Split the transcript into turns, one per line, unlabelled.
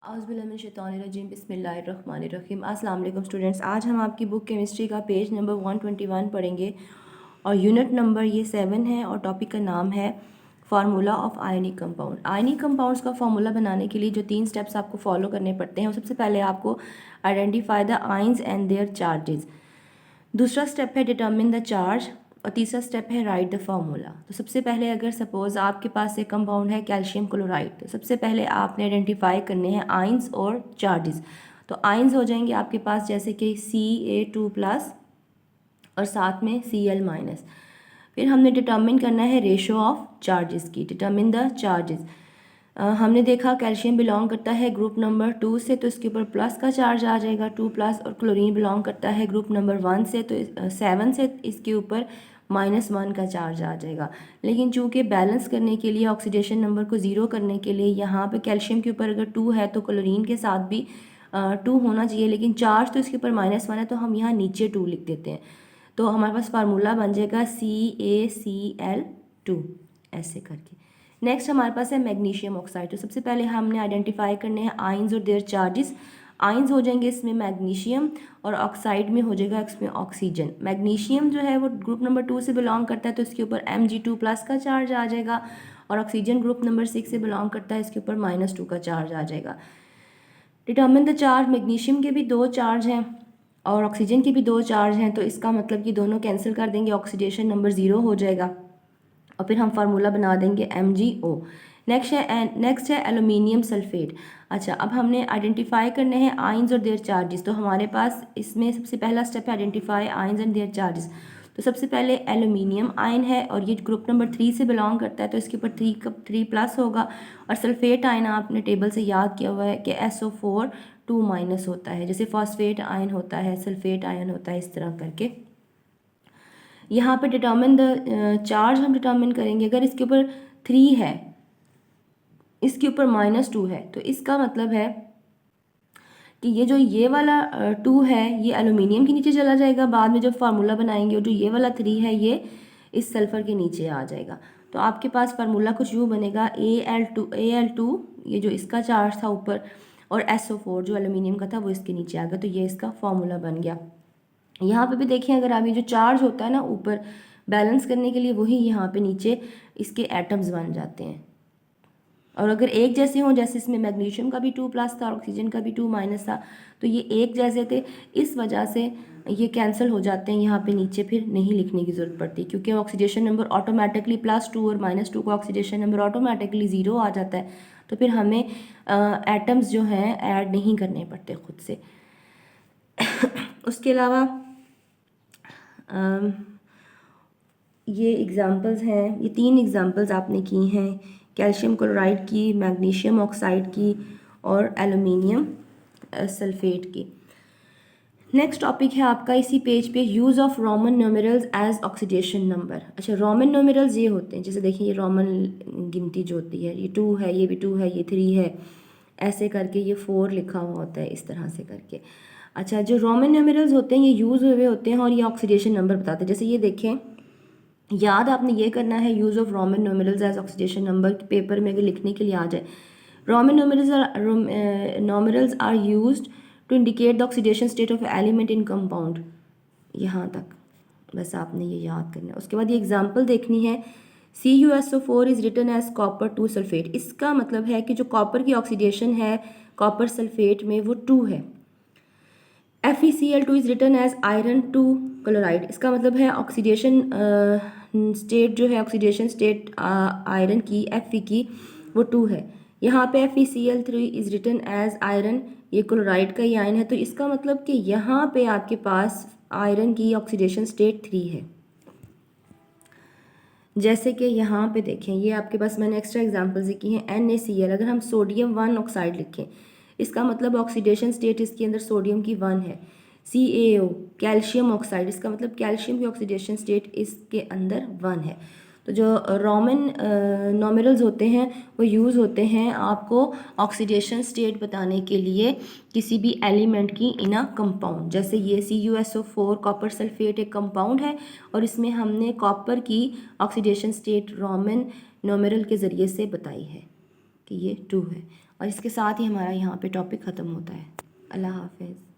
औज़ुबिल्लाहिमिनश्शैतानिर्रजीम बिस्मिल्लाहिर्रहमानिर्रहीम। अस्सलाम वालेकुम स्टूडेंट्स, आज हम आपकी बुक केमिस्ट्री का पेज नंबर 121 पढ़ेंगे और यूनिट नंबर ये 7 है और टॉपिक का नाम है formula of ionic compound. Ionic compounds का फार्मूला बनाने के लिए जो 3 स्टेप्स आपको फॉलो करने पड़ते हैं, सबसे पहले आपको identify the ions and their charges, दूसरा स्टेप है डिटर्मिन द चार्ज और तीसरा स्टेप है राइट द फार्मूला। तो सबसे पहले अगर सपोज आपके पास एक कंपाउंड है कैल्शियम क्लोराइड, तो सबसे पहले आपने आइडेंटिफाई करने हैं आयंस और चार्जेस। तो आयंस हो जाएंगे आपके पास जैसे कि Ca2+ और साथ में Cl-। फिर हमने डिटर्मिन करना है रेशो ऑफ चार्जेस की, डिटर्मिन द चार्जेस। हमने देखा कैल्शियम बिलोंग करता है ग्रुप नंबर 2 से, तो इसके ऊपर प्लस का चार्ज आ जाएगा 2+, और क्लोरीन बिलोंग करता है ग्रुप नंबर 1 से, तो 7 से इसके ऊपर -1 का चार्ज आ जाएगा। लेकिन चूंकि बैलेंस करने के लिए, ऑक्सीडेशन नंबर को ज़ीरो करने के लिए, यहाँ पे कैल्शियम के ऊपर अगर 2 है तो क्लोरीन के साथ भी 2 होना चाहिए, लेकिन चार्ज तो इसके ऊपर -1 है, तो हम यहाँ नीचे 2 लिख देते हैं। तो हमारे पास फार्मूला बन जाएगा CaCl2 ऐसे करके। नेक्स्ट हमारे पास है मैग्नीशियम ऑक्साइड। तो सबसे पहले हमने आइडेंटिफाई करने हैं आयंस और देयर चार्जेस। आयंस हो जाएंगे इसमें मैग्नीशियम और ऑक्साइड में हो जाएगा इसमें ऑक्सीजन। मैग्नीशियम जो है वो ग्रुप नंबर 2 से बिलोंग करता है, तो इसके ऊपर Mg2+ का चार्ज आ जाएगा, और ऑक्सीजन ग्रुप नंबर 6 से बिलोंग करता है, इसके ऊपर -2 का चार्ज आ जाएगा। डिटर्मिन द चार्ज, मैग्नीशियम के भी 2 चार्ज हैं और ऑक्सीजन के भी 2 चार्ज हैं, तो इसका मतलब कि दोनों कैंसिल कर देंगे, ऑक्सीडेशन नंबर 0 हो जाएगा और फिर हम फार्मूला बना देंगे MgO। नेक्स्ट है एल्यूमिनियम सल्फेट। अच्छा, अब हमने आइडेंटिफाई करने हैं आयंस और देयर चार्जेस। तो हमारे पास इसमें सबसे पहला स्टेप है identify ions and their charges. तो सबसे पहले एल्यूमिनियम आयन है और ये ग्रुप नंबर 3 से बिलोंग करता है, तो इसके ऊपर 3+ होगा। और सल्फेट आयन आपने टेबल से याद किया हुआ है कि SO4 2- होता है, जैसे फॉस्फेट आयन होता है, सल्फेट आयन होता है, इस तरह करके। यहाँ पे डिटर्मिन द चार्ज हम डिटर्मिन करेंगे। अगर इसके ऊपर 3 है, इसके ऊपर -2 है, तो इसका मतलब है कि ये वाला 2 है ये एल्यूमिनियम के नीचे चला जाएगा बाद में जब फार्मूला बनाएंगे, और जो ये वाला 3 है ये इस सल्फर के नीचे आ जाएगा। तो आपके पास फार्मूला कुछ यूँ बनेगा Al2 ये जो इसका चार्ज था ऊपर, और SO4 जो एल्यूमिनियम का था वो इसके नीचे आ गया, तो ये इसका फार्मूला बन गया। यहाँ पे भी देखें, अगर आप ये जो चार्ज होता है ना ऊपर बैलेंस करने के लिए, वही यहाँ पे नीचे इसके एटम्स बन जाते हैं। और अगर एक जैसे हों, जैसे इसमें मैग्नीशियम का भी 2+ था और ऑक्सीजन का भी 2- था, तो ये एक जैसे थे, इस वजह से ये कैंसिल हो जाते हैं। यहाँ पे नीचे फिर नहीं लिखने की ज़रूरत पड़ती, क्योंकि ऑक्सीडेशन नंबर ऑटोमेटिकली +2 और -2 का ऑक्सीडेशन नंबर ऑटोमेटिकली 0 आ जाता है, तो फिर हमें एटम्स जो हैं ऐड नहीं करने पड़ते खुद से। उसके अलावा ये एग्ज़ाम्पल्स हैं, ये 3 एग्ज़ाम्पल्स आपने की हैं, कैल्शियम क्लोराइड की, मैग्नीशियम ऑक्साइड की और एल्यूमिनियम सल्फेट की। नेक्स्ट टॉपिक है आपका इसी पेज पे use of Roman numerals as oxidation number. अच्छा, रोमन न्यूमेरल्स ये होते हैं, जैसे देखिए ये रोमन गिनती जो होती है, ये 2 है, ये भी 2 है, ये 3 है, ऐसे करके ये 4 लिखा हुआ होता है, इस तरह से करके। अच्छा, जो रोमन न्यूमेरल्स होते हैं ये यूज़ हुए होते हैं और ये ऑक्सीडेशन नंबर बताते हैं। जैसे ये देखें, याद आपने ये करना है use of Roman numerals as oxidation number, paper में अगर लिखने के लिए आ जाए। Roman numerals are used to indicate the oxidation state of element in compound. यहाँ तक बस आपने ये याद करना है। उसके बाद ये एग्जांपल देखनी है, CuSO4 is written as copper 2 sulphate. इसका मतलब है कि जो कॉपर की ऑक्सीडेशन है कॉपर सल्फेट में वो 2 है। FeCl2 is written as iron 2 chloride. इसका मतलब है ऑक्सीडेशन स्टेट जो है, ऑक्सीडेशन स्टेट आयरन की Fe की वो 2 है। यहाँ पे FeCl3 is written as iron, ये क्लोराइड का ही आयन है, तो इसका मतलब कि यहाँ पे आपके पास आयरन की ऑक्सीडेशन स्टेट 3 है। जैसे कि यहाँ पे देखें, ये आपके पास मैंने एक्स्ट्रा एग्जांपल्स की हैं। NaCl, अगर हम सोडियम 1 ऑक्साइड लिखें, इसका मतलब ऑक्सीडेशन स्टेट इसके अंदर सोडियम की 1 है। CaO कैल्शियम ऑक्साइड, इसका मतलब कैल्शियम की ऑक्सीडेशन स्टेट इसके अंदर 1 है। तो जो रोमन न्यूमेरल्स होते हैं वो यूज़ होते हैं आपको ऑक्सीडेशन स्टेट बताने के लिए किसी भी एलिमेंट की इन अ कंपाउंड। जैसे ये CuSO4 कॉपर सल्फेट एक कंपाउंड है और इसमें हमने कॉपर की ऑक्सीडेशन स्टेट रोमन न्यूमेरल के ज़रिए से बताई है कि ये 2 है। और इसके साथ ही हमारा यहाँ पे टॉपिक ख़त्म होता है। अल्लाह हाफिज़।